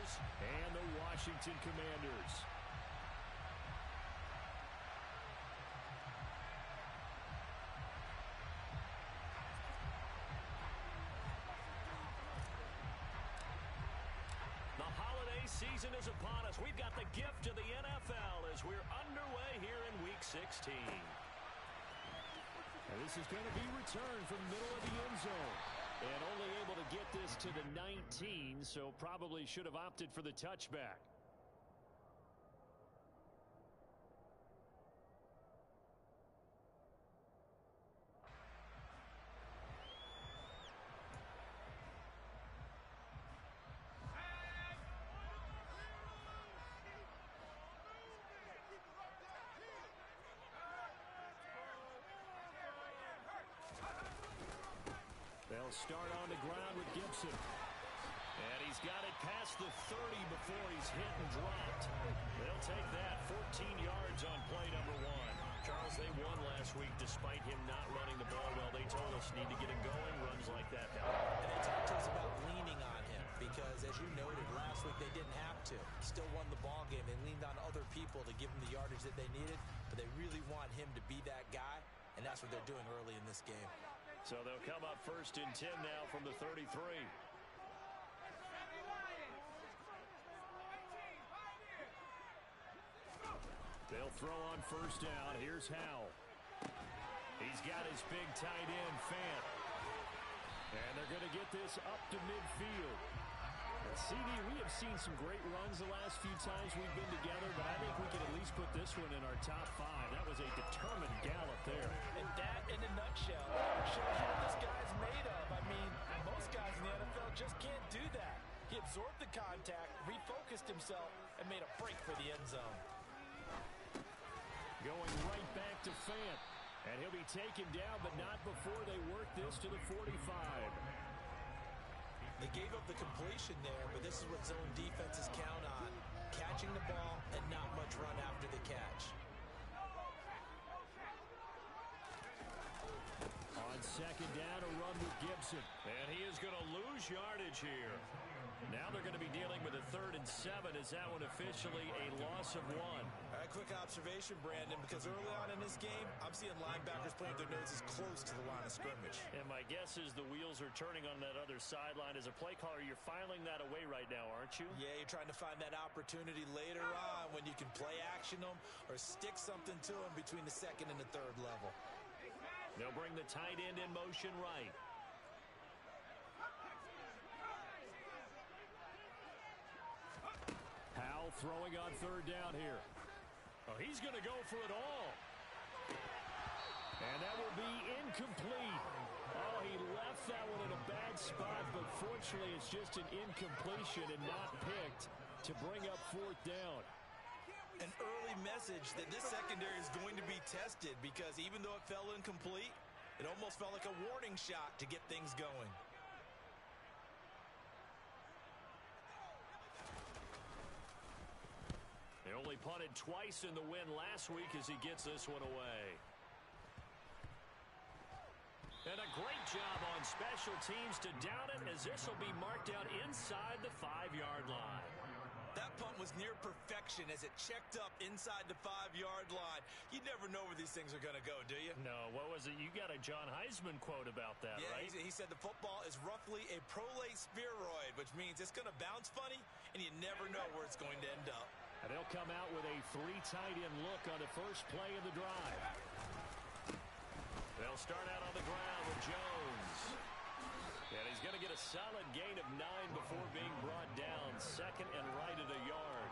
Commanders and the Washington Commanders. The holiday season is upon us. We've got the gift of the NFL as we're underway here in Week 16. And this is going to be returned from the middle of the end zone. And only able to get this to the 19, so probably should have opted for the touchback. They'll start on the ground with Gibson. And he's got it past the 30 before he's hit and dropped. They'll take that 14 yards on play number 1. Charles, they won last week despite him not running the ball well. They told us need to get him going. Runs like that help. And they talked to us about leaning on him because, as you noted, last week they didn't have to. Still won the ball game. They leaned on other people to give them the yardage that they needed, but they really want him to be that guy, and that's what they're doing early in this game. So they'll come up 1st and 10 now from the 33. They'll throw on 1st down. Here's Howell. He's got his big tight end, Fant. And they're going to get this up to midfield. CD, we have seen some great runs the last few times we've been together, but I think we can at least put this one in our top 5. That was a determined gallop there. And that, in a nutshell, shows you what this guy's made of. I mean, most guys in the NFL just can't do that. He absorbed the contact, refocused himself, and made a break for the end zone. Going right back to Fant. And he'll be taken down, but not before they work this to the 45. They gave up the completion there, but this is what zone defenses count on. Catching the ball and not much run after the catch. On 2nd down, a run with Gibson. And he is going to lose yardage here. Now they're going to be dealing with a 3rd and 7. Is that one officially a loss of 1? All right, quick observation, Brandon, because early on in this game, I'm seeing linebackers putting their noses close to the line of scrimmage. And my guess is the wheels are turning on that other sideline. As a play caller, you're filing that away right now, aren't you? Yeah, you're trying to find that opportunity later on when you can play action them or stick something to them between the 2nd and the 3rd level. They'll bring the tight end in motion right. Howell throwing on 3rd down here. Oh, he's going to go for it all. And that will be incomplete. Oh, he left that one in a bad spot, but fortunately it's just an incompletion and not picked to bring up 4th down. An early message that this secondary is going to be tested because even though it fell incomplete, it almost felt like a warning shot to get things going. They only punted twice in the win last week as he gets this one away. And a great job on special teams to down it as this will be marked out inside the 5-yard line. That punt was near perfection as it checked up inside the 5-yard line. You never know where these things are going to go, do you? No, what was it? You got a John Heisman quote about that, right? He said the football is roughly a prolate spheroid, which means it's going to bounce funny, and you never know where it's going to end up. And they'll come out with a 3 tight end look on the first play of the drive. They'll start out on the ground with Jones. And he's going to get a solid gain of 9 before being brought down. 2nd and right at a yard.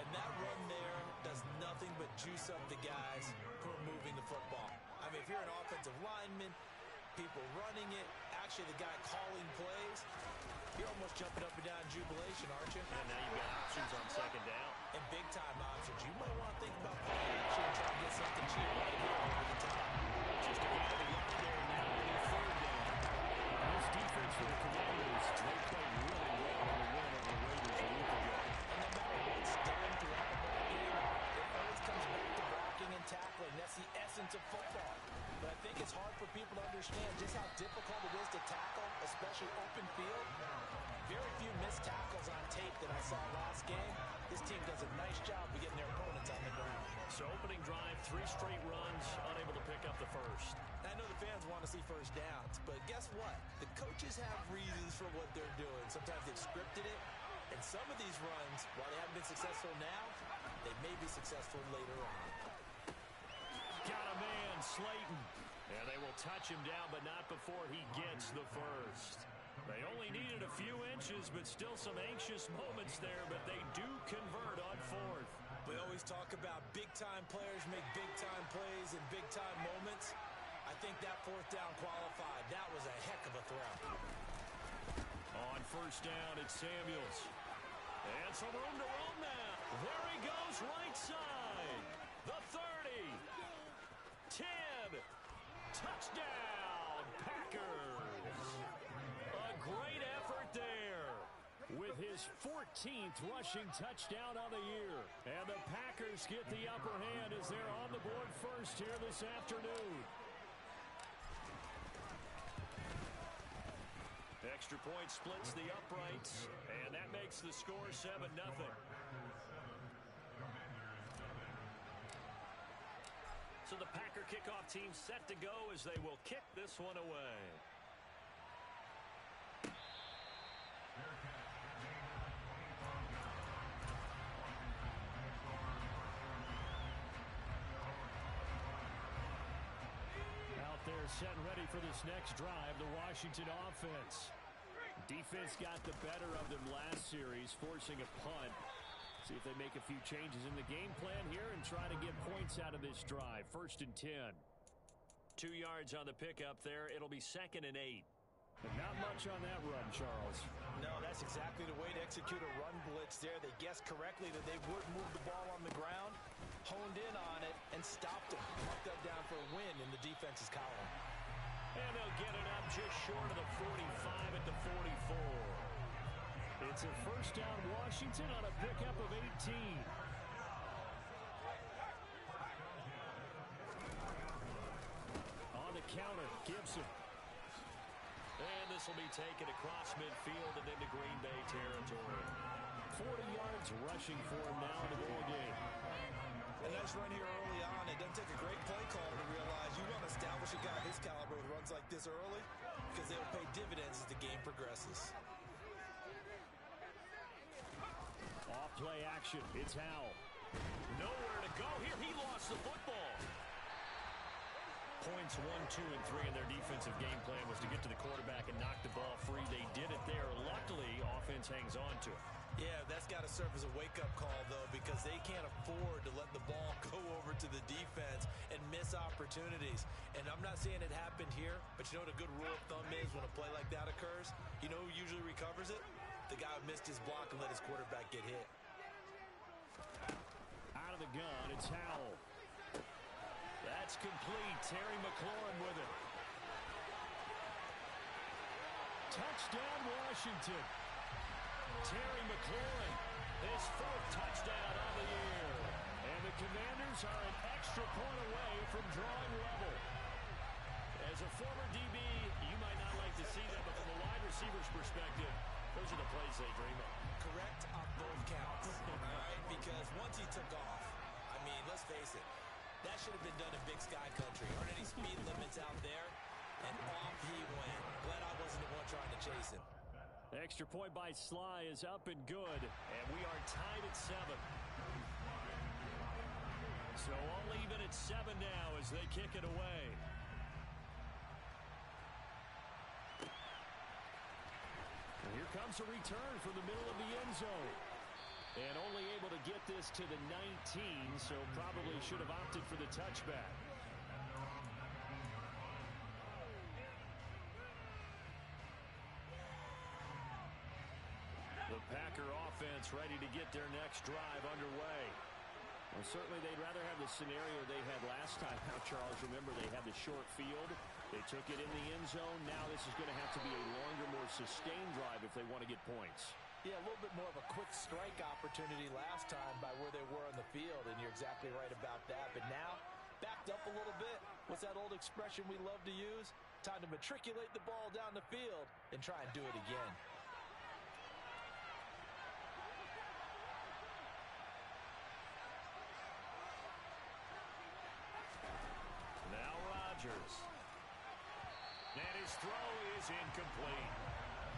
And that run there does nothing but juice up the guys who are moving the football. I mean, if you're an offensive lineman, people running it, actually the guy calling plays, you're almost jumping up and down in jubilation, aren't you? And now you've got options on 2nd down. And big-time options. You might want to think about playing action and try to get something cheap right here over the top. Just a gain of a yard there now in 3rd down. This defense for the Commanders, they played really well in the win over the Raiders a week ago. And no matter what's done throughout the ball game, it always comes back to blocking and tackling. That's the essence of football. But I think it's hard for people to understand just how difficult it is to tackle, especially open field. Very few missed tackles on tape that I saw last game. This team does a nice job of getting their opponents on the ground. So opening drive, 3 straight runs, unable to pick up the first. I know the fans want to see first downs, but guess what? The coaches have reasons for what they're doing. Sometimes they've scripted it, and some of these runs, while they haven't been successful now, they may be successful later on. Got a man, Slayton. And they will touch him down, but not before he gets the first. They only needed a few inches, but still some anxious moments there, but they do convert on 4th. We always talk about big-time players make big-time plays in big-time moments. I think that 4th down qualified. That was a heck of a throw. On 1st down, it's Samuels. And some room to roam now. There he goes, right side. The 30. 10. Touchdown, Packers. A great effort there with his 14th rushing touchdown on the year. And the Packers get the upper hand as they're on the board first here this afternoon. Extra point splits the uprights, and that makes the score 7-0. So the Packer kickoff team set to go as they will kick this one away. Out there set and ready for this next drive, the Washington offense. Defense got the better of them last series, forcing a punt. See if they make a few changes in the game plan here and try to get points out of this drive. 1st and 10. 2 yards on the pickup there. It'll be 2nd and 8. And not much on that run, Charles. No, that's exactly the way to execute a run blitz there. They guessed correctly that they would move the ball on the ground, honed in on it, and stopped them. Marked that down for a win in the defense's column. And they'll get it up just short of the 45 at the 44. It's a 1st down Washington on a pickup of 18. On the counter, Gibson. And this will be taken across midfield and into Green Bay territory. 40 yards rushing for him now in the ball game. A nice run here early on. It doesn't take a great play caller to realize you want to establish a guy of his caliber with runs like this early because they'll pay dividends as the game progresses. Off play action. It's Howell. Nowhere to go here. He lost the football. Points 1, 2, and 3 in their defensive game plan was to get to the quarterback and knock the ball free. They did it there. Luckily, offense hangs on to it. Yeah, that's got to serve as a wake-up call, though, because they can't afford to let the ball go over to the defense and miss opportunities. And I'm not saying it happened here, but you know what a good rule of thumb is when a play like that occurs? You know who usually recovers it? The guy who missed his block and let his quarterback get hit. Out of the gun, it's Howell. That's complete. Terry McLaurin with it. Touchdown, Washington. Terry McLaurin, his 4th touchdown of the year. And the Commanders are an extra point away from drawing level. As a former DB, you might not like to see that, but from a wide receiver's perspective, those are the plays they dream of. Correct on both counts, all right? Because once he took off, I mean, let's face it, that should have been done in Big Sky Country. Aren't any speed limits out there? And off he went. Glad I wasn't the one trying to chase him. Extra point by Sly is up and good, and we are tied at 7. So all even at 7 now as they kick it away. And here comes a return from the middle of the end zone. And only able to get this to the 19, so probably should have opted for the touchback. The Packer offense ready to get their next drive underway. Well, certainly they'd rather have the scenario they had last time. Now, Charles, remember they had the short field. They took it in the end zone. Now this is going to have to be a longer, more sustained drive if they want to get points. Yeah, a little bit more of a quick strike opportunity last time by where they were on the field, and you're exactly right about that. But now, backed up a little bit. What's that old expression we love to use? Time to matriculate the ball down the field and try and do it again. Now Rodgers. And his throw is incomplete.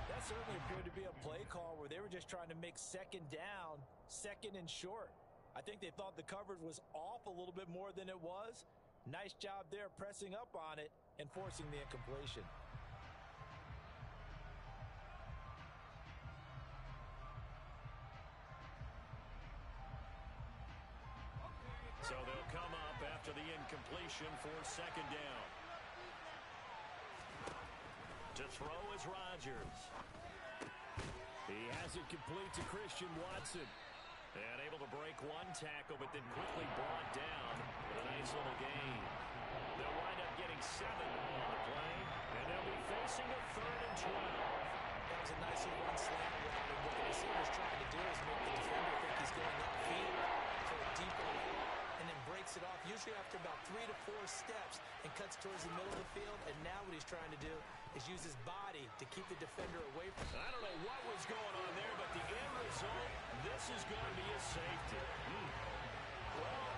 That certainly appeared to be a play call where they were just trying to make second down, second and short. I think they thought the coverage was off a little bit more than it was. Nice job there pressing up on it and forcing the incompletion. So they'll come up after the incompletion for second down. To throw is Rodgers. He has it complete to Christian Watson. And able to break one tackle, but then quickly brought down with a nice little gain. They'll wind up getting 7 on the play, and they'll be facing a 3rd and 12. That was a nice little run slant route. And what the receiver's trying to do is make the defender think he's going upfield for a deeper look, and then breaks it off, usually after about 3 to 4 steps, and cuts towards the middle of the field. And now what he's trying to do is use his body to keep the defender away from him. I don't know what was going on there, but the end result, this is going to be a safety. Well,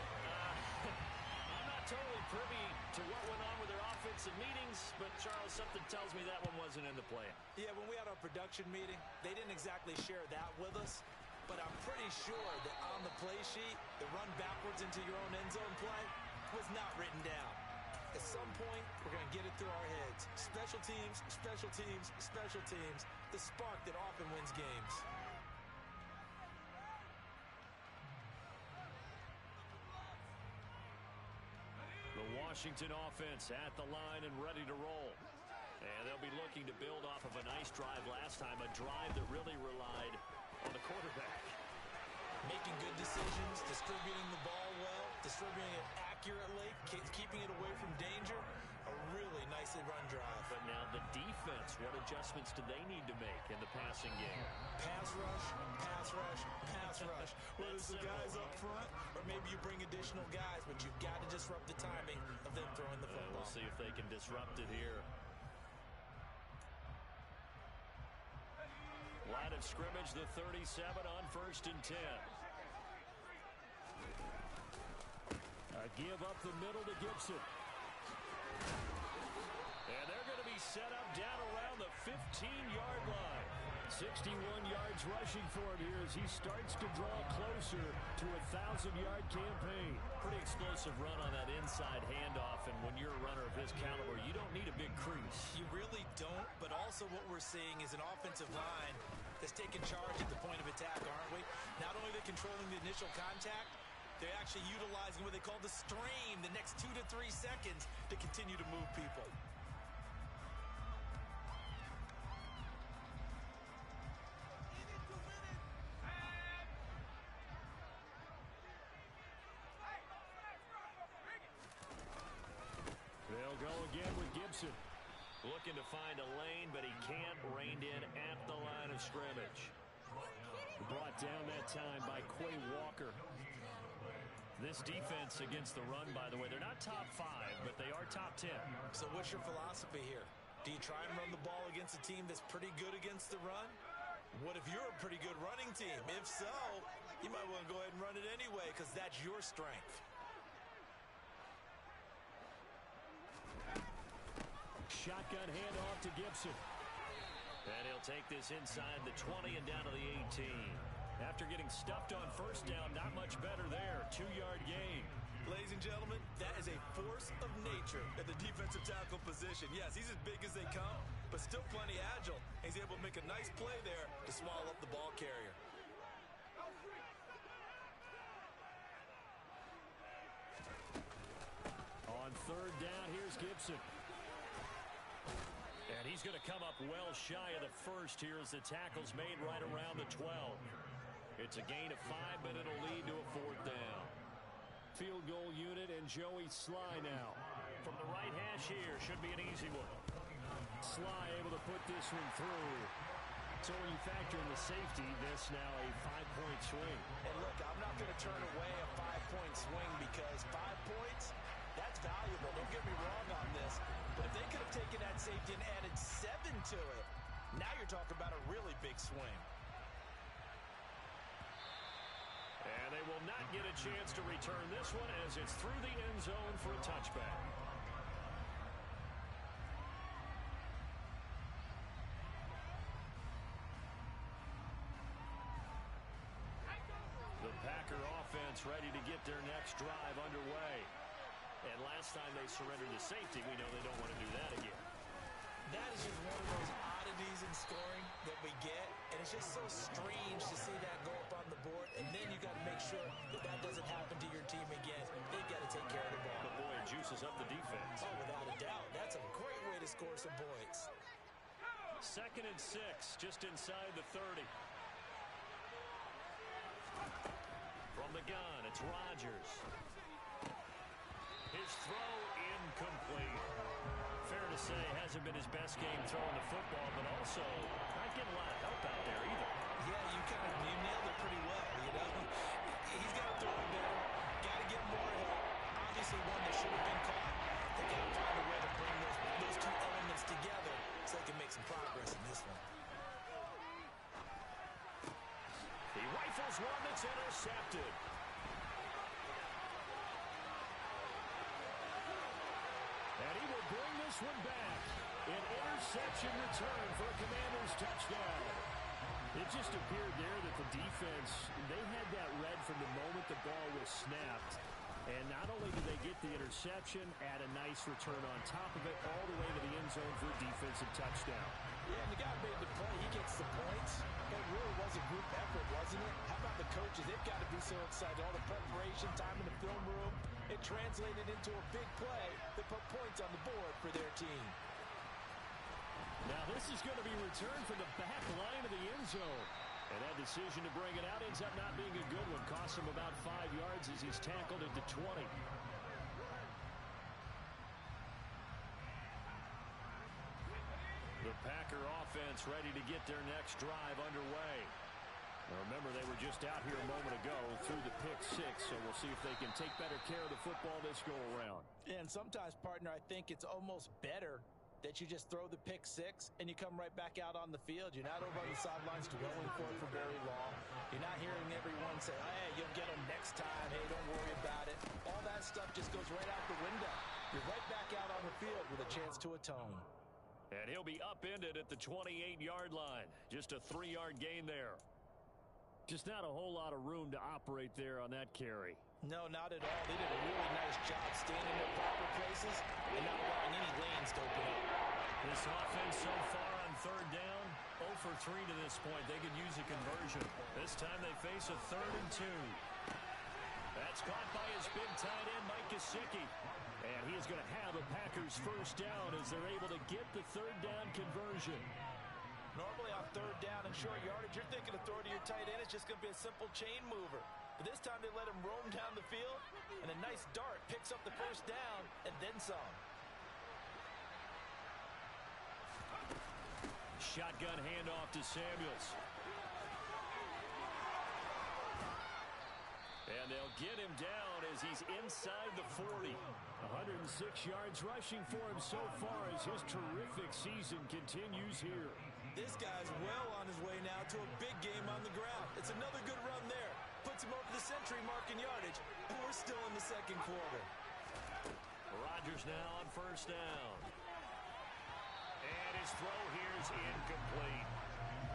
I'm not totally privy to what went on with their offensive meetings, but Charles, something tells me that one wasn't in the plan. Yeah, when we had our production meeting, they didn't exactly share that with us, but I'm pretty sure that on the play sheet, the run backwards into your own end zone play was not written down. At some point, we're going to get it through our heads. Special teams, special teams, special teams. The spark that often wins games. The Washington offense at the line and ready to roll. And they'll be looking to build off of a nice drive last time, a drive that really relied on the quarterback. Making good decisions, distributing the ball well, distributing it accurately, keeping it away from danger. A really nicely run drive. But now the defense, what adjustments do they need to make in the passing game? Pass rush, pass rush, pass rush. Whether it's the guys up front or maybe you bring additional guys, but you've got to disrupt the timing of them throwing the football. We'll see if they can disrupt it here. Line of scrimmage, the 37 on 1st and 10. A give up the middle to Gibson. And they're going to be set up down around the 15-yard line. 61 yards rushing for him here as he starts to draw closer to a 1,000-yard campaign. Pretty explosive run on that inside handoff, and when you're a runner of his caliber, you don't need a big crease. You really don't, but also what we're seeing is an offensive line that's taking charge at the point of attack, aren't we? Not only are they controlling the initial contact, they're actually utilizing what they call the stream, the next 2 to 3 seconds to continue to move people. They'll go again with Gibson. Looking to find a lane, but he can't. Reined in at the line of scrimmage. Brought down that time by Quay Walker. This defense against the run, by the way, they're not top 5, but they are top 10. So what's your philosophy here? Do you try and run the ball against a team that's pretty good against the run? What if you're a pretty good running team? If so, you might want to go ahead and run it anyway because that's your strength. Shotgun handoff to Gibson. And he'll take this inside the 20 and down to the 18. After getting stuffed on 1st down, not much better there. 2-yard gain. Ladies and gentlemen, that is a force of nature at the defensive tackle position. Yes, he's as big as they come, but still plenty agile. He's able to make a nice play there to swallow up the ball carrier. On 3rd down, here's Gibson. And he's going to come up well shy of the 1st here as the tackle's made right around the 12. It's a gain of 5, but it'll lead to a 4th down. Field goal unit and Joey Sly now. From the right hash here, should be an easy one. Sly able to put this one through. So when you factor in the safety, this now a 5-point swing. And look, I'm not going to turn away a 5-point swing because 5 points, That's valuable. Don't get me wrong on this. But if they could have taken that safety and added 7 to it, now you're talking about a really big swing. And they will not get a chance to return this one as it's through the end zone for a touchback. The Packer offense ready to get their next drive underway. And last time they surrendered to safety, we know they don't want to do that again. That is just one of those oddities in scoring that we get, and it's just so strange to see that go up on the board, and then you got to make sure that that doesn't happen to your team again. They've got to take care of the ball. But boy, it juices up the defense. Oh, without a doubt. That's a great way to score some points. 2nd and 6, just inside the 30. From the gun, it's Rodgers. His throw incomplete. Fair to say, hasn't been his best game throwing the football, but also not getting a lot of help out there either. Yeah, you nailed it pretty well, you know. He's got to throw it better. Got to get more help. Obviously one that should have been caught. They got to find a way to bring those two elements together so they can make some progress in this one. He rifles one that's intercepted. And he will bring this one back. An interception return for a Commanders touchdown. It just appeared there that the defense, they had that read from the moment the ball was snapped. And not only did they get the interception, add a nice return on top of it, all the way to the end zone for a defensive touchdown. Yeah, and the guy made the play. He gets the points. It really was a group effort, wasn't it? How about the coaches? They've got to be so excited. All the preparation, time in the film room, it translated into a big play that put points on the board for their team. Now this is going to be returned from the back line of the end zone. And that decision to bring it out ends up not being a good one. Costs him about 5 yards as he's tackled into 20. The Packer offense ready to get their next drive underway. Now remember, they were just out here a moment ago through the pick 6, so we'll see if they can take better care of the football this go around. And sometimes, partner, I think it's almost better that you just throw the pick 6 and you come right back out on the field. You're not over on the sidelines dwelling for it for very long. You're not hearing everyone say, hey, you'll get them next time. Hey, don't worry about it. All that stuff just goes right out the window. You're right back out on the field with a chance to atone. And he'll be upended at the 28-yard line. Just a 3-yard gain there. Just not a whole lot of room to operate there on that carry. No, not at all. They did a really nice job staying in their proper places and not allowing any lanes to open up. This offense so far on 3rd down, 0 for 3 to this point. They could use a conversion. This time they face a 3rd and 2. That's caught by his big tight end, Mike Gesicki. And he is going to have a Packers first down as they're able to get the 3rd down conversion. Normally on 3rd down and short yardage, you're thinking of throwing to your tight end. It's just going to be a simple chain mover. But this time they let him roam down the field, and a nice dart picks up the first down and then some. Shotgun handoff to Samuels. And they'll get him down as he's inside the 40. 106 yards rushing for him so far as his terrific season continues here. This guy's well on his way now to a big game on the ground. It's another good run there. Puts him over the century mark in yardage, and we're still in the 2nd quarter. Rodgers now on 1st down. And his throw here is incomplete.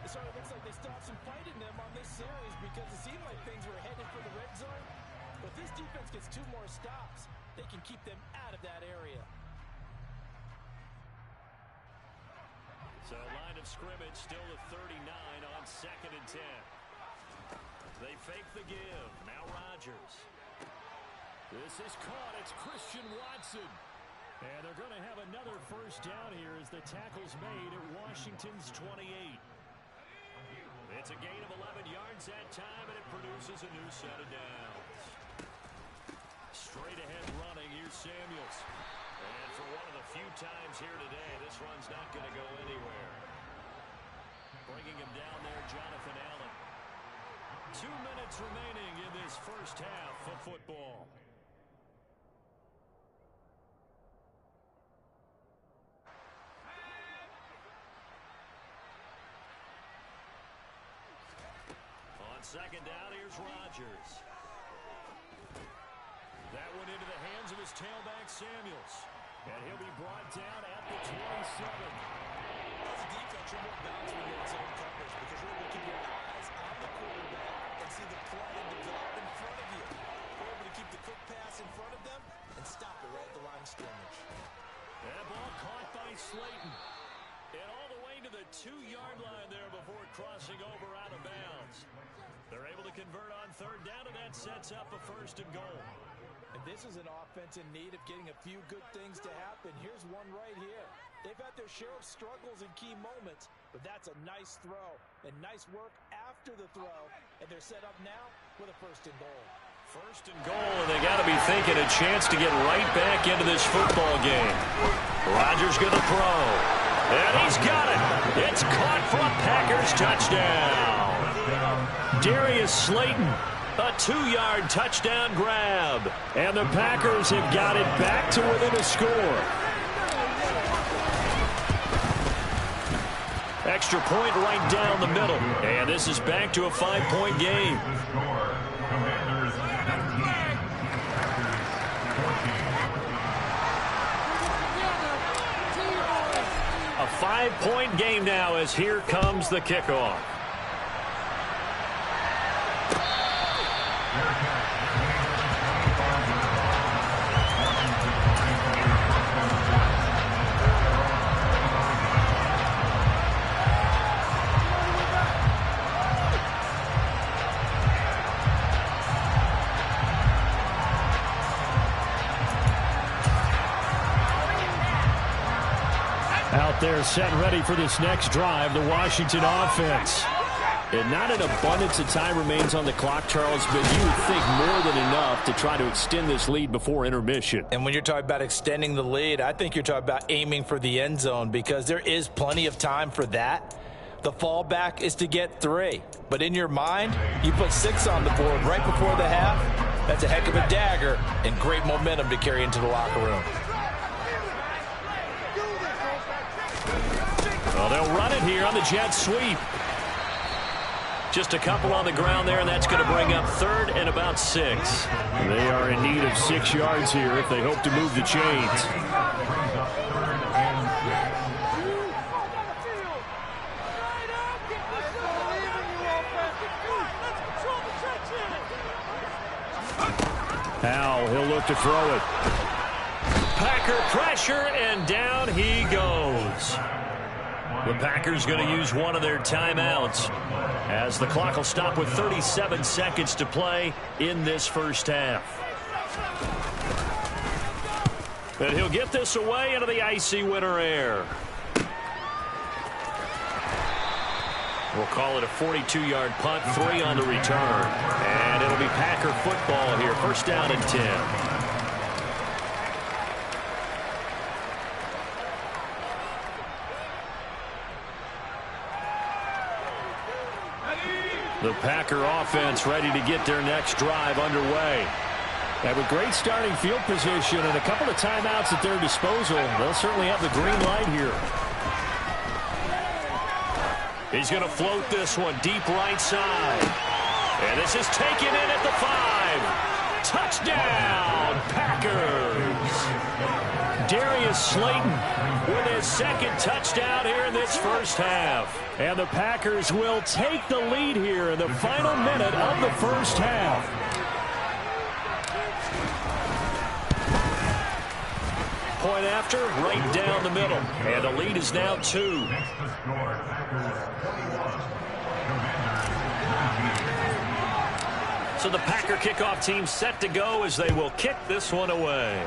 It sort of looks like they still have some fight in them on this series because it seemed like things were headed for the red zone. But if this defense gets 2 more stops, they can keep them out of that area. So line of scrimmage still at 39 on 2nd and 10. They fake the give. Now Rodgers. This is caught. It's Christian Watson. And they're going to have another first down here as the tackle's made at Washington's 28. It's a gain of 11 yards that time, and it produces a new set of downs. Straight ahead running, here's Samuels. And for one of the few times here today, this run's not going to go anywhere. Bringing him down there, Jonathan Allen. 2 minutes remaining in this first half of football. Second down, here's Rodgers. That one into the hands of his tailback, Samuels. And he'll be brought down at the 27. As a defense, you're more balanced when you're in zone coverage because you're able to keep your eyes on the quarterback and see the play develop in front of you. You're able to keep the quick pass in front of them and stop it right at the line of scrimmage. That ball caught by Slayton. And all the way to the 2-yard line there before crossing over out of bounds. They're able to convert on third down, and that sets up a 1st and goal. And this is an offense in need of getting a few good things to happen. Here's one right here. They've had their share of struggles in key moments, but that's a nice throw and nice work after the throw. And they're set up now with a 1st and goal. 1st and goal, and they got to be thinking a chance to get right back into this football game. Rodgers going to throw. And he's got it. It's caught for a Packers touchdown. Darius Slayton, a 2-yard touchdown grab. And the Packers have got it back to within a score. Extra point right down the middle. And this is back to a 5-point game. A 5-point game now as here comes the kickoff. Out there set and ready for this next drive, the Washington offense. And not an abundance of time remains on the clock, Charles, but you would think more than enough to try to extend this lead before intermission. And when you're talking about extending the lead, I think you're talking about aiming for the end zone because there is plenty of time for that. The fallback is to get 3. But in your mind, you put 6 on the board right before the half. That's a heck of a dagger and great momentum to carry into the locker room. Well, they'll run it here on the jet sweep. Just a couple on the ground there, and that's going to bring up 3rd and about 6. They are in need of 6 yards here if they hope to move the chains. Howell, he'll look to throw it. Packer pressure, and down he goes. The Packers going to use one of their timeouts as the clock will stop with 37 seconds to play in this first half. And he'll get this away into the icy winter air. We'll call it a 42-yard punt, 3 on the return. And it'll be Packer football here, 1st down and 10. The Packer offense ready to get their next drive underway. And with great starting field position and a couple of timeouts at their disposal, they'll certainly have the green light here. He's going to float this one deep right side. And this is taken in at the 5. Touchdown, Packers. Darius Slayton with his 2nd touchdown here in this first half. And the Packers will take the lead here in the final minute of the first half. Point after, right down the middle. And the lead is now 2. So the Packer kickoff team set to go as they will kick this one away.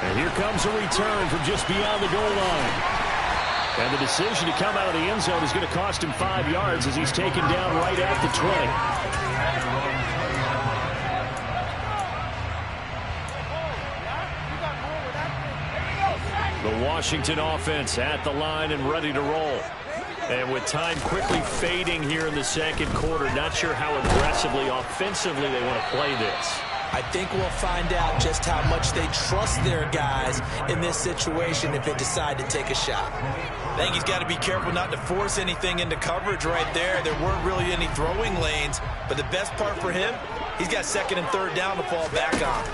And here comes a return from just beyond the goal line. And the decision to come out of the end zone is going to cost him 5 yards as he's taken down right at the 20. The Washington offense at the line and ready to roll. And with time quickly fading here in the second quarter, not sure how aggressively, offensively they want to play this. I think we'll find out just how much they trust their guys in this situation if they decide to take a shot. I think he's got to be careful not to force anything into coverage right there. There weren't really any throwing lanes, but the best part for him, he's got second and third down to fall back on.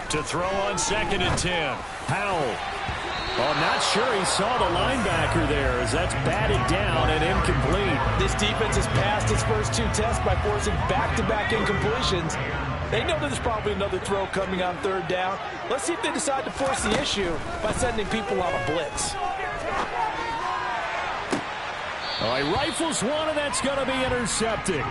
To throw on 2nd and 10. Howell. Well, I'm not sure he saw the linebacker there as that's batted down and incomplete. This defense has passed its first 2 tests by forcing back-to-back incompletions. They know there's probably another throw coming on 3rd down. Let's see if they decide to force the issue by sending people on a blitz. All right, rifles one, and that's going to be intercepted.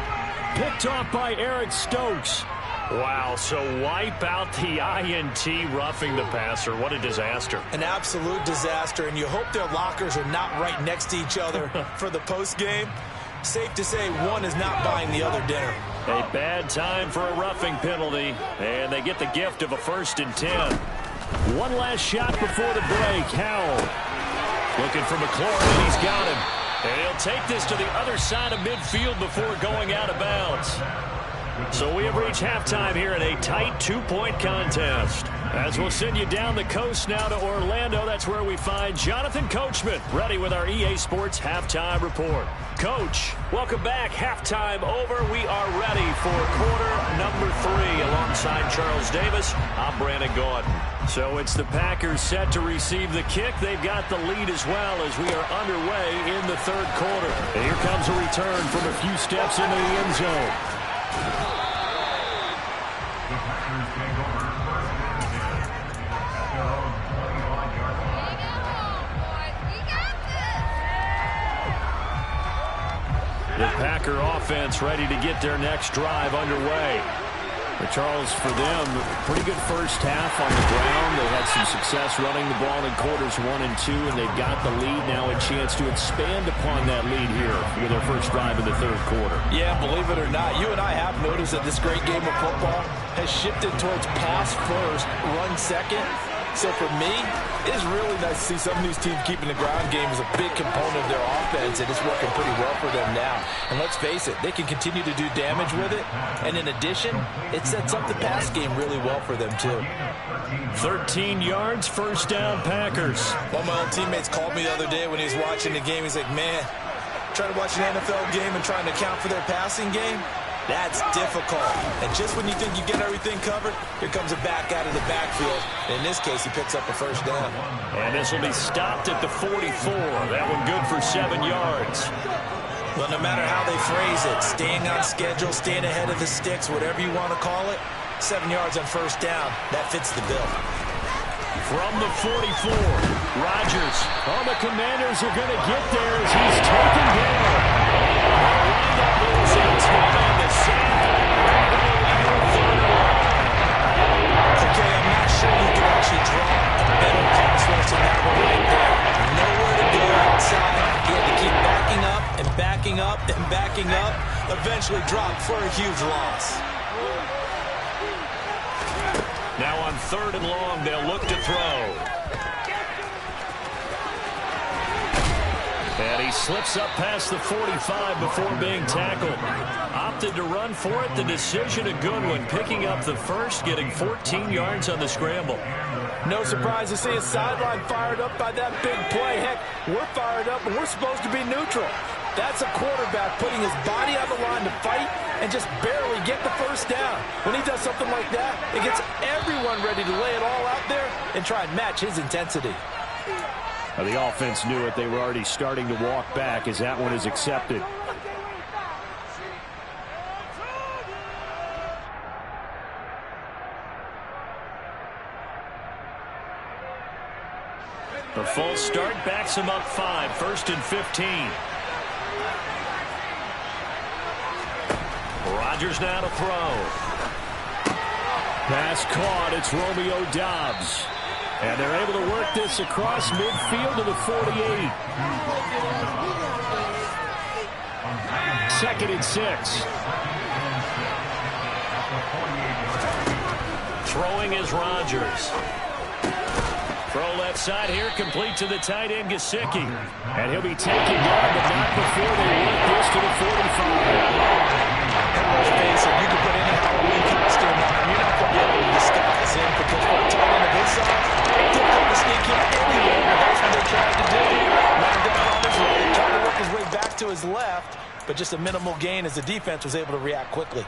Picked off by Eric Stokes. Wow, so wipe out the INT roughing the passer. What a disaster. An absolute disaster, and you hope their lockers are not right next to each other for the postgame. Safe to say one is not buying the other dinner. A bad time for a roughing penalty, and they get the gift of a 1st and 10. One last shot before the break. Howell looking for McLaurin, and he's got him. And he'll take this to the other side of midfield before going out of bounds. So we have reached halftime here in a tight 2-point contest. As we'll send you down the coast now to Orlando, that's where we find Jonathan Coachman, ready with our EA Sports Halftime Report. Coach, welcome back. Halftime over. We are ready for quarter number 3. Alongside Charles Davis, I'm Brandon Gaudin. So it's the Packers set to receive the kick. They've got the lead as well as we are underway in the 3rd quarter. And here comes a return from a few steps into the end zone. The Packer offense ready to get their next drive underway. But Charles, for them, pretty good first half on the ground. They had some success running the ball in quarters 1 and 2, and they've got the lead now, a chance to expand upon that lead here with their first drive in the 3rd quarter. Yeah, believe it or not, you and I have noticed that this great game of football has shifted towards pass first, run second. So for me, it is really nice to see some of these teams keeping the ground game as a big component of their offense, and it's working pretty well for them now. And let's face it, they can continue to do damage with it. And in addition, it sets up the pass game really well for them, too. 13 yards, 1st down, Packers. One of my old teammates called me the other day when he was watching the game. He's like, man, trying to watch an NFL game and trying to account for their passing game? That's difficult. And just when you think you get everything covered, here comes a back out of the backfield. And in this case, he picks up a 1st down. And this will be stopped at the 44. That one good for 7 yards. Well, no matter how they phrase it, staying on schedule, staying ahead of the sticks, whatever you want to call it, 7 yards on 1st down, that fits the bill. From the 44, Rodgers. Oh, the Commanders are going to get there as he's taken down. Okay, I'm not sure you can actually draw a better pass rush than that one right there. Nowhere to go outside. He had to keep backing up and backing up and backing up. Eventually dropped for a huge loss. Now on 3rd and long, they'll look to throw. And he slips up past the 45 before being tackled. Opted to run for it. The decision, a good one. Picking up the 1st, getting 14 yards on the scramble. No surprise to see a sideline fired up by that big play. Heck, we're fired up, and we're supposed to be neutral. That's a quarterback putting his body on the line to fight and just barely get the 1st down. When he does something like that, it gets everyone ready to lay it all out there and try and match his intensity. The offense knew it. They were already starting to walk back as that one is accepted. The false start backs him up 5, 1st and 15. Rodgers now to throw. Pass caught. It's Romeo Doubs. And they're able to work this across midfield to the 48. 2nd and 6. Throwing is Rodgers. Throw left side here, complete to the tight end, Gesicki. And he'll be taken down, but not before they work this to the 45. Let's face it, you can put any Halloween costume on. You're not going to to his left, but just a minimal gain as the defense was able to react quickly.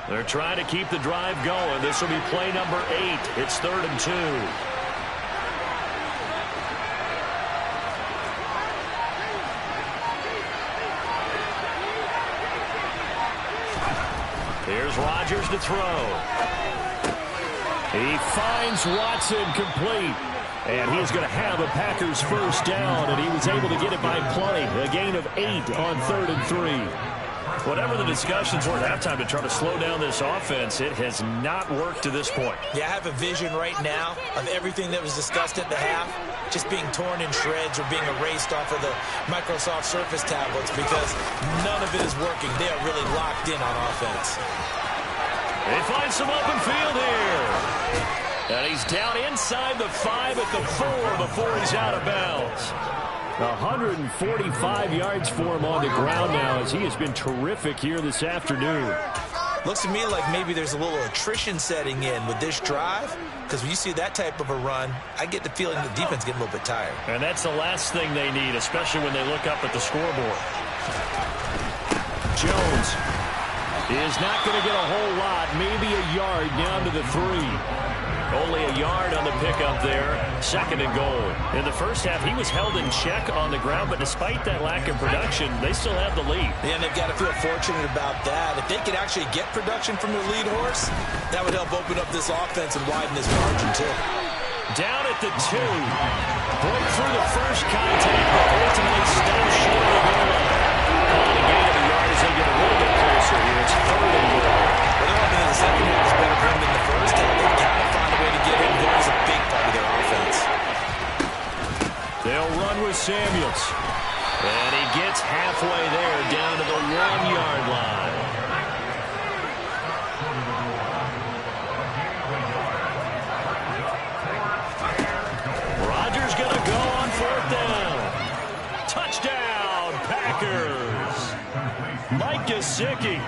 They're trying to keep the drive going. This will be play number 8. It's 3rd and 2. Here's Rodgers to throw. He finds Watson complete. And he's going to have a Packers first down, and he was able to get it by plenty. A gain of 8 on 3rd and 3. Whatever the discussions were at halftime to try to slow down this offense, it has not worked to this point. Yeah, I have a vision right now of everything that was discussed at the half just being torn in shreds or being erased off of the Microsoft Surface tablets because none of it is working. They are really locked in on offense. They find some open field here. And he's down inside the 5 at the 4 before he's out of bounds. 145 yards for him on the ground now as he has been terrific here this afternoon. Looks to me like maybe there's a little attrition setting in with this drive because when you see that type of a run, I get the feeling the defense getting a little bit tired. And that's the last thing they need, especially when they look up at the scoreboard. Jones is not going to get a whole lot, maybe a yard down to the 3. Only a yard on the pickup there. 2nd and goal. In the first half, he was held in check on the ground, but despite that lack of production, they still have the lead. Yeah, and they've got to feel fortunate about that. If they could actually get production from their lead horse, that would help open up this offense and widen this margin, too. Down at the 2. Broke through the first contact, but ultimately stopped short of the goal line. Calling a gain of a yard as they get a little bit closer here. It's 3rd and goal. Well, they're hoping that the second half is better for him than the first half. They've got to find a way to get him going as a big part of their offense. They'll run with Samuels. And he gets halfway there down to the 1-yard line. Rodgers going to go on 4th down. Touchdown, Packers. Mike Gesicki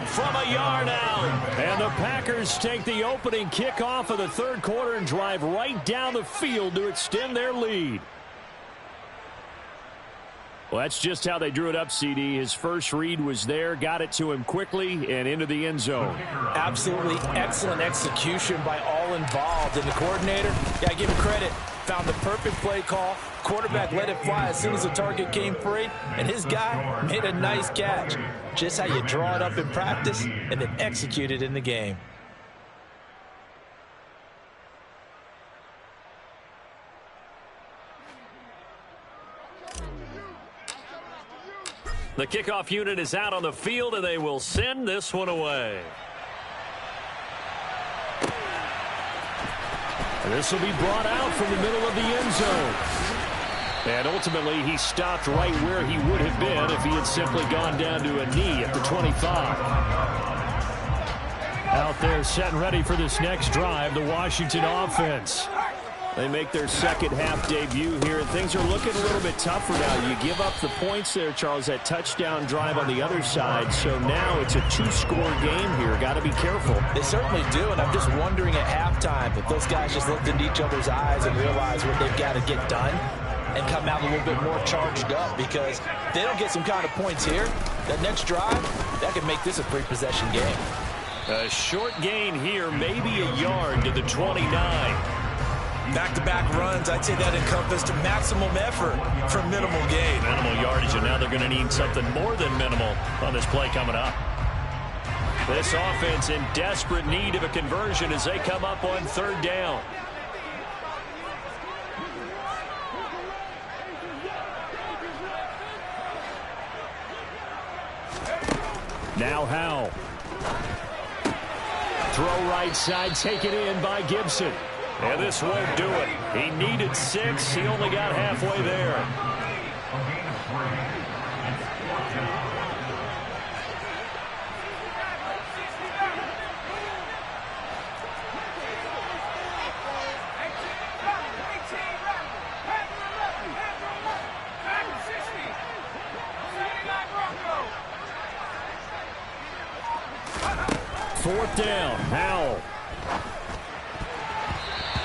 from a yard out. And the Packers take the opening kickoff of the 3rd quarter and drive right down the field to extend their lead. Well, that's just how they drew it up, CD. His first read was there, got it to him quickly, and into the end zone. Absolutely excellent execution by all involved. And the coordinator, yeah, give him credit, found the perfect play call. Quarterback let it fly as soon as the target came free, and his guy made a nice catch. Just how you draw it up in practice and then execute it in the game. The kickoff unit is out on the field, and they will send this one away. And this will be brought out from the middle of the end zone. And ultimately, he stopped right where he would have been if he had simply gone down to a knee at the 25. Out there set and ready for this next drive, the Washington offense. They make their second half debut here, and things are looking a little bit tougher now. You give up the points there, Charles, that touchdown drive on the other side. So now it's a 2-score game here. Got to be careful. They certainly do, and I'm just wondering at halftime if those guys just looked into each other's eyes and realized what they've got to get done and come out a little bit more charged up, because if they don't get some kind of points here, that next drive, that could make this a 3-possession game. A short gain here, maybe a yard to the 29. Back-to-back runs, I'd say that encompassed maximum effort for minimal gain. Minimal yardage, and now they're going to need something more than minimal on this play coming up. This offense in desperate need of a conversion as they come up on 3rd down. Now Howell. Throw right side, taken in by Gibson. And this won't do it. He needed 6. He only got halfway there. Fourth down, Howell.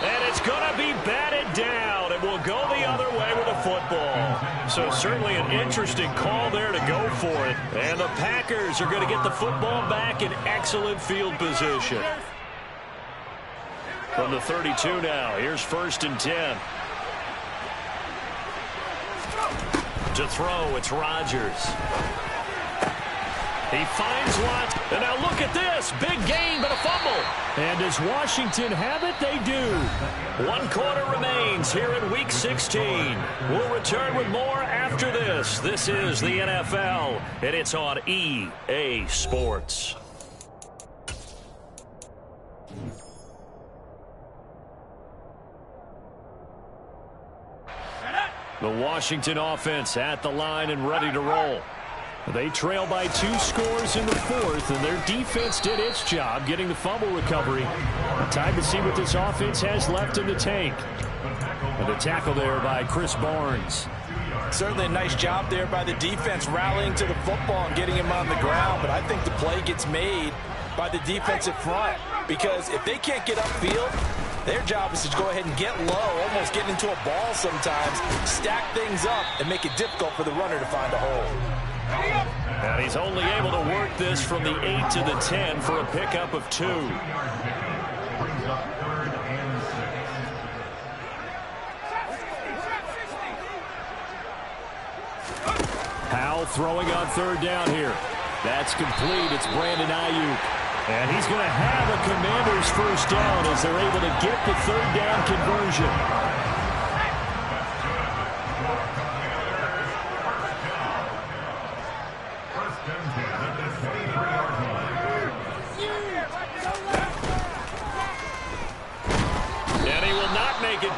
And it's going to be batted down. It will go the other way with the football. So certainly an interesting call there to go for it. And the Packers are going to get the football back in excellent field position. From the 32 now, here's 1st and 10. To throw, it's Rodgers. He finds Watson. And now look at this. Big gain, but a fumble. And does Washington have it? They do. 1 quarter remains here in Week 16. We'll return with more after this. This is the NFL, and it's on EA Sports. The Washington offense at the line and ready to roll. They trail by 2 scores in the 4th, and their defense did its job getting the fumble recovery. Time to see what this offense has left in the tank. And a tackle there by Chris Barnes. Certainly a nice job there by the defense rallying to the football and getting him on the ground, but I think the play gets made by the defensive front because if they can't get upfield, their job is to go ahead and get low, almost get into a ball sometimes, stack things up, and make it difficult for the runner to find a hole. And he's only able to work this from the 8 to the 10 for a pickup of 2. Howell throwing on 3rd down here. That's complete. It's Brandon Ayuk. And he's going to have a Commanders 1st down as they're able to get the 3rd down conversion.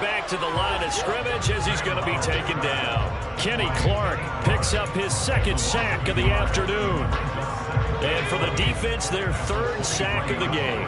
Back to the line of scrimmage as he's going to be taken down. Kenny Clark picks up his 2nd sack of the afternoon. And for the defense, their 3rd sack of the game.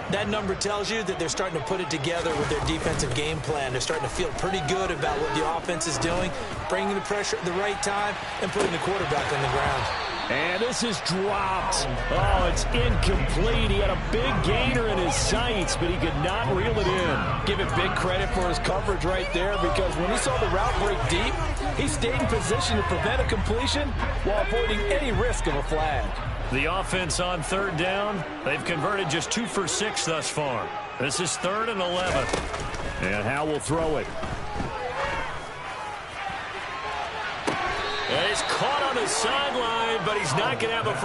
That number tells you that they're starting to put it together with their defensive game plan. They're starting to feel pretty good about what the offense is doing, bringing the pressure at the right time, and putting the quarterback on the ground. And this is dropped. Oh, it's incomplete. He had a big gainer in his sights, but he could not reel it in. Give it big credit for his coverage right there because when he saw the route break deep, he stayed in position to prevent a completion while avoiding any risk of a flag. The offense on 3rd down, they've converted just 2 for 6 thus far. This is 3rd and 11. And Howell will throw it. And he's caught on the sideline, but he's not going to have a...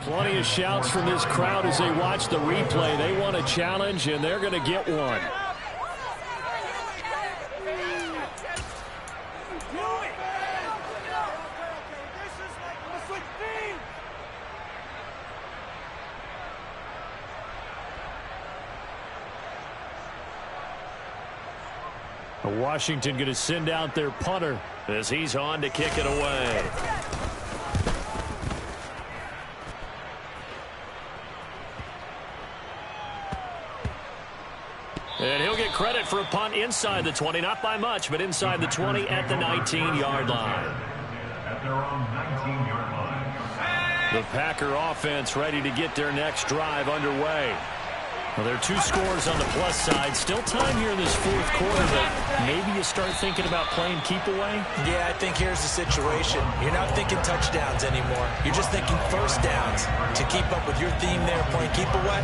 Plenty of shouts from this crowd as they watch the replay. They want a challenge, and they're going to get one. Washington going to send out their punter as he's on to kick it away. And he'll get credit for a punt inside the 20, not by much, but inside the 20 at the 19-yard line. At their own 19-yard line. The Packer offense ready to get their next drive underway. Well, there are 2 scores on the plus side. Still time here in this 4th quarter, but maybe you start thinking about playing keep away? Yeah, I think here's the situation. You're not thinking touchdowns anymore. You're just thinking 1st downs. To keep up with your theme there, playing keep away,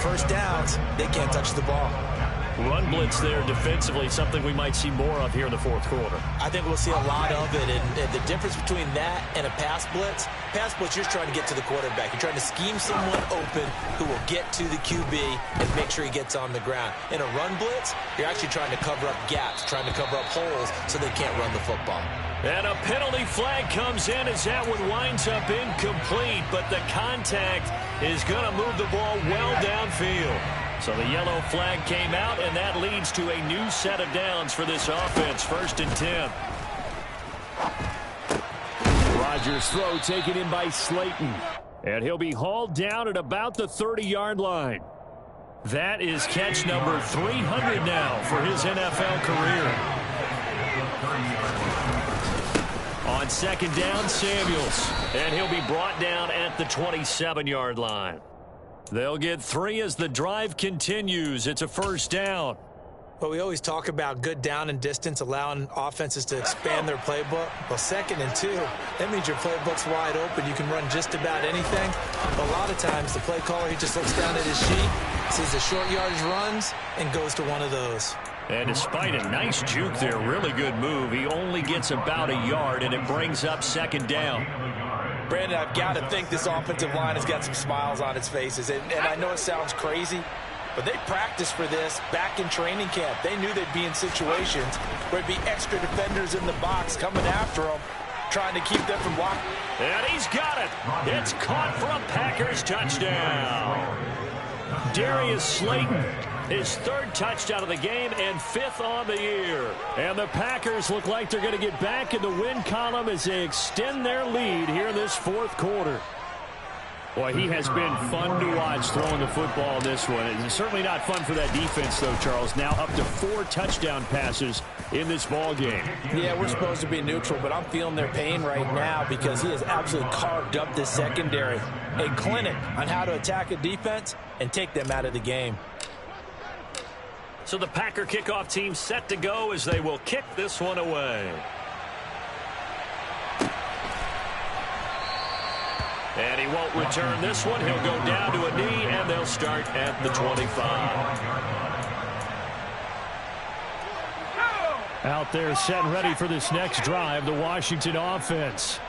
1st downs, they can't touch the ball. Run blitz there defensively, something we might see more of here in the 4th quarter. I think we'll see a lot of it, and the difference between that and a pass blitz, you're just trying to get to the quarterback. You're trying to scheme someone open who will get to the QB and make sure he gets on the ground. In a run blitz, you're actually trying to cover up gaps, trying to cover up holes so they can't run the football. And a penalty flag comes in as that one winds up incomplete, but the contact is going to move the ball well downfield. So the yellow flag came out, and that leads to a new set of downs for this offense. 1st and 10. Rodgers' throw taken in by Slayton. And he'll be hauled down at about the 30-yard line. That is catch number 300 now for his NFL career. On 2nd down, Samuels. And he'll be brought down at the 27-yard line. They'll get 3 as the drive continues. It's a 1st down. Well, we always talk about good down and distance, allowing offenses to expand their playbook. Well, 2nd and 2, that means your playbook's wide open. You can run just about anything. But a lot of times, the play caller, he just looks down at his sheet, sees the short yardage runs, and goes to one of those. And despite a nice juke there, really good move, he only gets about a yard, and it brings up 2nd down. Brandon, I've got to think this offensive line has got some smiles on its faces. And I know it sounds crazy, but they practiced for this back in training camp. They knew they'd be in situations where there'd be extra defenders in the box coming after them, trying to keep them from blocking. And he's got it. It's caught for a Packers touchdown. Darius Slayton, his 3rd touchdown of the game and 5th on the year. And the Packers look like they're going to get back in the win column as they extend their lead here in this 4th quarter. Boy, he has been fun to watch throwing the football in this one. It's certainly not fun for that defense, though, Charles. Now up to 4 touchdown passes in this ball game. Yeah, we're supposed to be neutral, but I'm feeling their pain right now because he has absolutely carved up this secondary. A clinic on how to attack a defense and take them out of the game. So the Packer kickoff team set to go as they will kick this one away. And he won't return this one. He'll go down to a knee, and they'll start at the 25. Out there set and ready for this next drive, the Washington offense.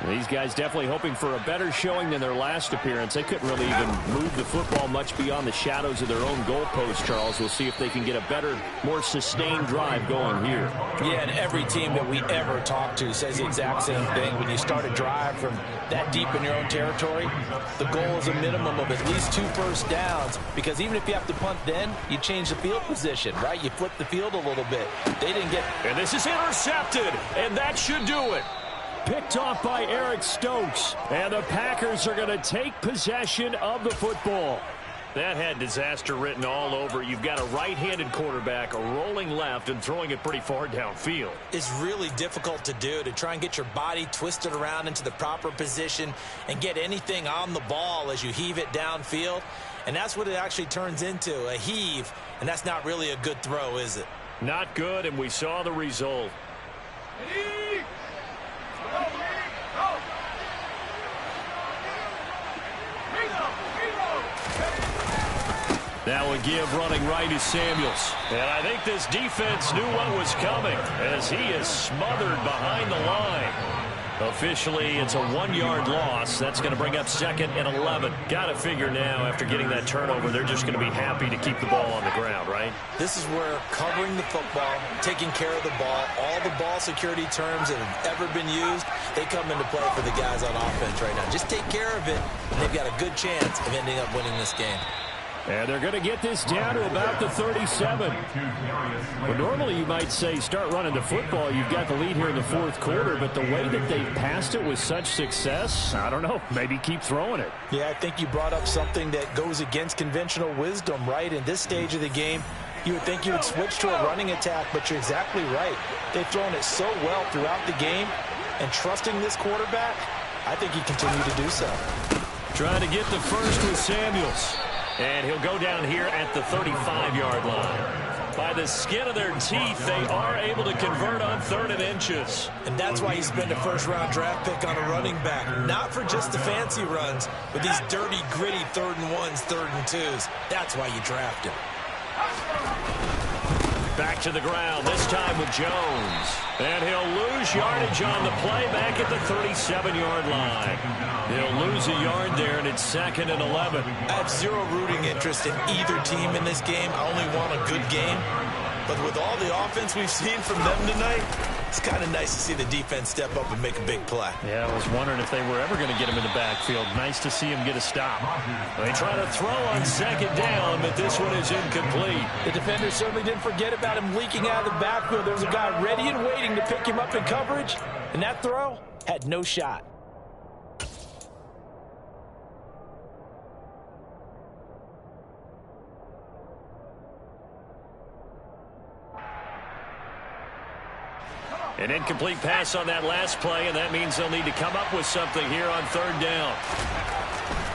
These guys definitely hoping for a better showing than their last appearance. They couldn't really even move the football much beyond the shadows of their own goalpost, Charles. We'll see if they can get a better, more sustained drive going here. Yeah, and every team that we ever talk to says the exact same thing. When you start a drive from that deep in your own territory, the goal is a minimum of at least 2 first downs, because even if you have to punt then, you change the field position, right? You flip the field a little bit. They didn't get... And this is intercepted, and that should do it. Picked off by Eric Stokes, and the Packers are going to take possession of the football. That had disaster written all over. You've got a right-handed quarterback rolling left and throwing it pretty far downfield. It's really difficult to do, to try and get your body twisted around into the proper position and get anything on the ball as you heave it downfield. And that's what it actually turns into, a heave. And that's not really a good throw, is it? Not good, and we saw the result. That would give running right is Samuels. And I think this defense knew what was coming as he is smothered behind the line. Officially, it's a 1-yard loss. That's going to bring up 2nd and 11. Got to figure now, after getting that turnover, they're just going to be happy to keep the ball on the ground, right? This is where covering the football, taking care of the ball, all the ball security terms that have ever been used, they come into play for the guys on offense right now. Just take care of it, and they've got a good chance of ending up winning this game. And they're going to get this down to about the 37. Well, normally you might say start running the football. You've got the lead here in the 4th quarter, but the way that they've passed it with such success, I don't know, maybe keep throwing it. Yeah, I think you brought up something that goes against conventional wisdom, right? In this stage of the game, you would think you would switch to a running attack, but you're exactly right. They've thrown it so well throughout the game, and trusting this quarterback, I think he continued to do so. Trying to get the first with Samuels. And he'll go down here at the 35-yard line. By the skin of their teeth, they are able to convert on 3rd and inches. And that's why you spend a first-round draft pick on a running back. Not for just the fancy runs, but these dirty, gritty 3rd and 1s, 3rd and 2s. That's why you draft him. Back to the ground, this time with Jones. And he'll lose yardage on the play back at the 37-yard line. He'll lose a yard there, and it's 2nd and 11. I have zero rooting interest in either team in this game. I only want a good game. But with all the offense we've seen from them tonight, it's kind of nice to see the defense step up and make a big play. Yeah, I was wondering if they were ever going to get him in the backfield. Nice to see him get a stop. They try to throw on 2nd down, but this one is incomplete. The defender certainly didn't forget about him leaking out of the backfield. There was a guy ready and waiting to pick him up in coverage, and that throw had no shot. An incomplete pass on that last play, and that means they'll need to come up with something here on 3rd down.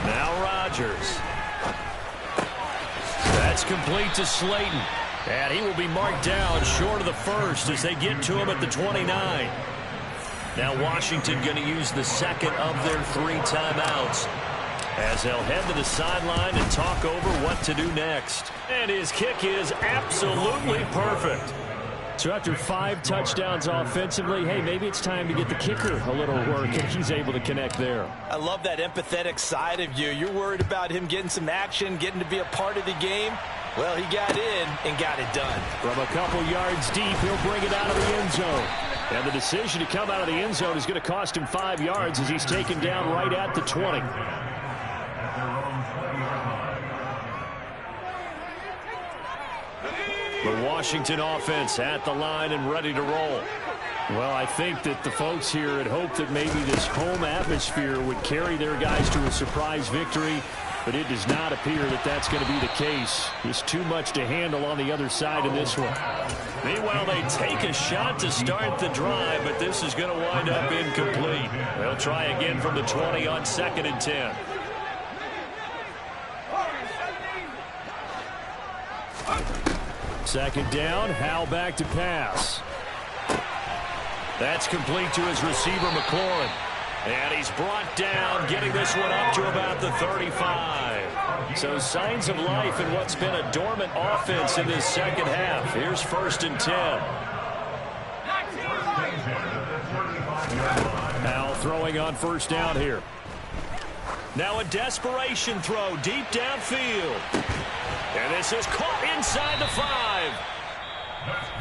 Now Rodgers. That's complete to Slayton. And he will be marked down short of the first as they get to him at the 29. Now Washington going to use the second of their 3 timeouts as they'll head to the sideline and talk over what to do next. And his kick is absolutely perfect. So after 5 touchdowns offensively, hey, maybe it's time to get the kicker a little work, and he's able to connect there. I love that empathetic side of you. You're worried about him getting some action, getting to be a part of the game. Well, he got in and got it done. From a couple yards deep, he'll bring it out of the end zone. And the decision to come out of the end zone is going to cost him 5 yards as he's taken down right at the 20. The Washington offense at the line and ready to roll. Well, I think that the folks here had hoped that maybe this home atmosphere would carry their guys to a surprise victory, but it does not appear that that's going to be the case. There's too much to handle on the other side of this one. Meanwhile, they take a shot to start the drive, but this is going to wind up incomplete. They'll try again from the 20 on 2nd and 10. Second down, Howell back to pass. That's complete to his receiver, McLaurin. And he's brought down, getting this one up to about the 35. So signs of life in what's been a dormant offense in this second half. Here's 1st and 10. Howell throwing on 1st down here. Now a desperation throw deep downfield. And this is caught inside the 5.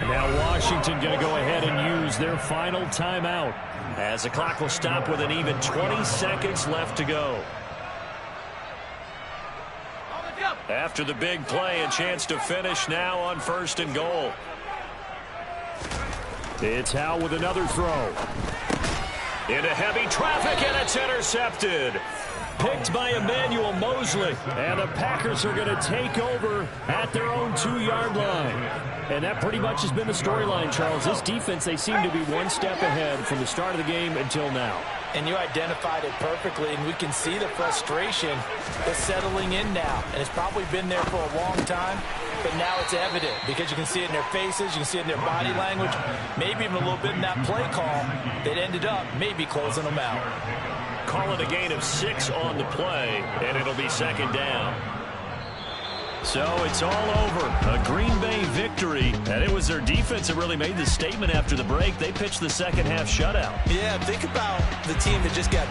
And now Washington going to go ahead and use their final timeout as the clock will stop with an even 20 seconds left to go. After the big play, a chance to finish now on 1st and goal. It's Howell with another throw. Into heavy traffic, and it's intercepted. Picked by Emmanuel Mosley. And the Packers are going to take over at their own 2-yard line. And that pretty much has been the storyline, Charles. This defense, they seem to be one step ahead from the start of the game until now. And you identified it perfectly, and we can see the frustration that's settling in now. And it's probably been there for a long time, but now it's evident because you can see it in their faces, you can see it in their body language, maybe even a little bit in that play call that ended up maybe closing them out. Call it a gain of 6 on the play, and it'll be 2nd down. So it's all over. A Green Bay victory, and it was their defense that really made the statement after the break. They pitched the second half shutout. Yeah, think about the team that just got